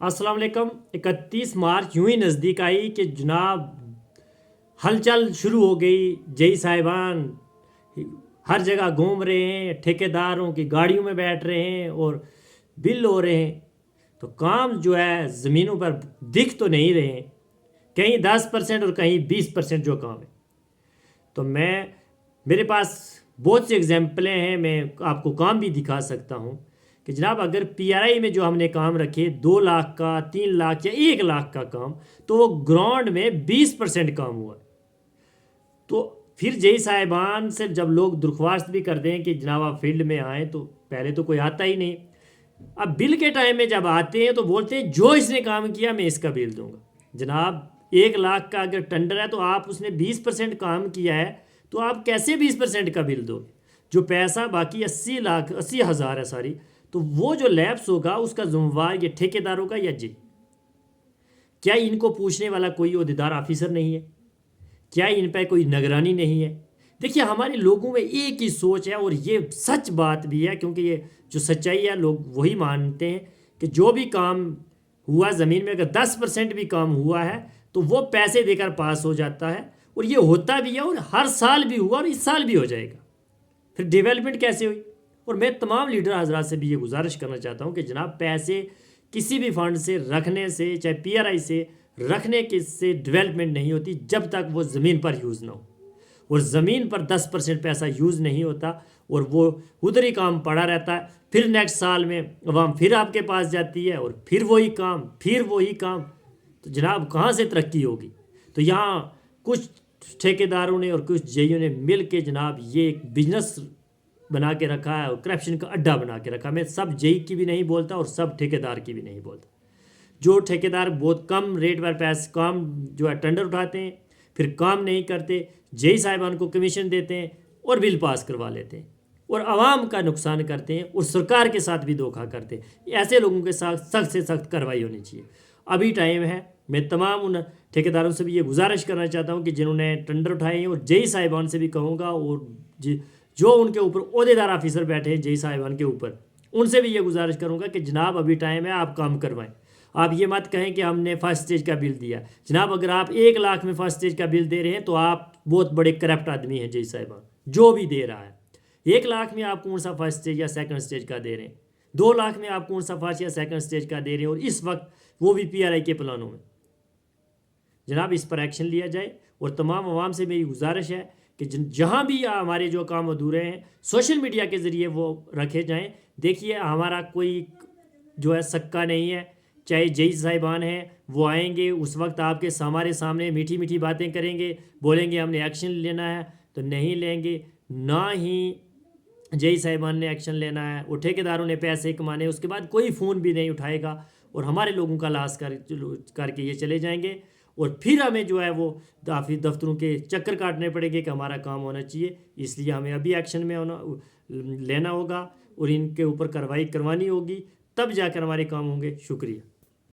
अस्सलाम वालेकुम। 31 मार्च यूं ही नज़दीक आई कि जनाब हलचल शुरू हो गई। जई साहिबान हर जगह घूम रहे हैं, ठेकेदारों की गाड़ियों में बैठ रहे हैं और बिल हो रहे हैं। तो काम जो है ज़मीनों पर दिख तो नहीं रहे हैं, कहीं 10% और कहीं 20% जो काम है। तो मेरे पास बहुत सी एग्जाम्पलें हैं, मैं आपको काम भी दिखा सकता हूँ कि जनाब अगर पीआरआई में जो हमने काम रखे 2 लाख का, 3 लाख या 1 लाख का काम, तो वो ग्राउंड में 20% काम हुआ है। तो फिर जय साहिबान से जब लोग दरख्वास्त भी करते हैं कि जनाब आप फील्ड में आएँ, तो पहले तो कोई आता ही नहीं। अब बिल के टाइम में जब आते हैं तो बोलते हैं जो इसने काम किया मैं इसका बिल दूंगा। जनाब 1 लाख का अगर टेंडर है तो आप उसने 20% काम किया है, तो आप कैसे 20% का बिल दोगे? जो पैसा बाकी 80 हज़ार है सारी, तो वो जो लैप्स होगा उसका जिम्मेवार ये ठेकेदारों का या जी? क्या इनको पूछने वाला कोई ओहदेदार ऑफिसर नहीं है? क्या इन पर कोई निगरानी नहीं है? देखिए हमारे लोगों में एक ही सोच है और ये सच बात भी है, क्योंकि ये जो सच्चाई है लोग वही मानते हैं कि जो भी काम हुआ ज़मीन में, अगर 10% भी काम हुआ है तो वो पैसे देकर पास हो जाता है, और ये होता भी है और हर साल भी हुआ और इस साल भी हो जाएगा। फिर डेवलपमेंट कैसे हुई? और मैं तमाम लीडर हजरात से भी ये गुजारिश करना चाहता हूँ कि जनाब पैसे किसी भी फंड से रखने से, चाहे पीआरआई से रखने के से डेवलपमेंट नहीं होती जब तक वो ज़मीन पर यूज़ ना हो। और ज़मीन पर 10% पैसा यूज़ नहीं होता और वो उधर ही काम पड़ा रहता है। फिर नेक्स्ट साल में अवाम फिर आपके पास जाती है और फिर वही काम, फिर वही काम। तो जनाब कहाँ से तरक्की होगी? तो यहाँ कुछ ठेकेदारों ने और कुछ जेईओ ने मिल के जनाब ये एक बिजनेस बना के रखा है और करप्शन का अड्डा बना के रखा है। मैं सब जेई की भी नहीं बोलता और सब ठेकेदार की भी नहीं बोलता। जो ठेकेदार बहुत कम रेट पर पैसे काम जो है टेंडर उठाते हैं, फिर काम नहीं करते, जेई साहिबान को कमीशन देते हैं और बिल पास करवा लेते हैं और आवाम का नुकसान करते हैं और सरकार के साथ भी धोखा करते हैं। ऐसे लोगों के साथ सख्त से सख्त कार्रवाई होनी चाहिए। अभी टाइम है। मैं तमाम उन ठेकेदारों से भी ये गुजारिश करना चाहता हूँ कि जिन्होंने टेंडर उठाए हैं, और जेई साहिबान से भी कहूँगा, और जो उनके ऊपर ओहदेदार ऑफिसर बैठे हैं जेई साहिबान के ऊपर, उनसे भी ये गुजारिश करूँगा कि जनाब अभी टाइम है, आप काम करवाएं। आप ये मत कहें कि हमने फर्स्ट स्टेज का बिल दिया। जनाब अगर आप 1 लाख में फर्स्ट स्टेज का बिल दे रहे हैं तो आप बहुत बड़े करप्ट आदमी हैं जेई साहिबान, जो भी दे रहा है। 1 लाख में आप कौन सा फर्स्ट स्टेज या सेकंड स्टेज का दे रहे हैं? 2 लाख में आप कौन सा फर्स्ट या सेकंड स्टेज का दे रहे हैं, और इस वक्त वो भी पीआरआई के प्लानों में? जनाब इस पर एक्शन लिया जाए। और तमाम आवाम से मेरी गुजारिश है कि जहाँ भी हमारे जो काम अधूरे हैं सोशल मीडिया के ज़रिए वो रखे जाएं। देखिए हमारा कोई जो है सक्का नहीं है। चाहे जेई साहिबान हैं, वो आएंगे उस वक्त आपके हमारे सामने मीठी मीठी बातें करेंगे, बोलेंगे हमने एक्शन लेना है, तो नहीं लेंगे। ना ही जेई साहिबान ने एक्शन लेना है, वो ठेकेदारों ने पैसे कमाने, उसके बाद कोई फ़ोन भी नहीं उठाएगा और हमारे लोगों का लाश करके ये चले जाएंगे। और फिर हमें जो है वो काफ़ी दफ्तरों के चक्कर काटने पड़ेंगे कि हमारा काम होना चाहिए। इसलिए हमें अभी एक्शन में लेना होगा और इनके ऊपर कार्रवाई करवानी होगी, तब जाकर हमारे काम होंगे। शुक्रिया।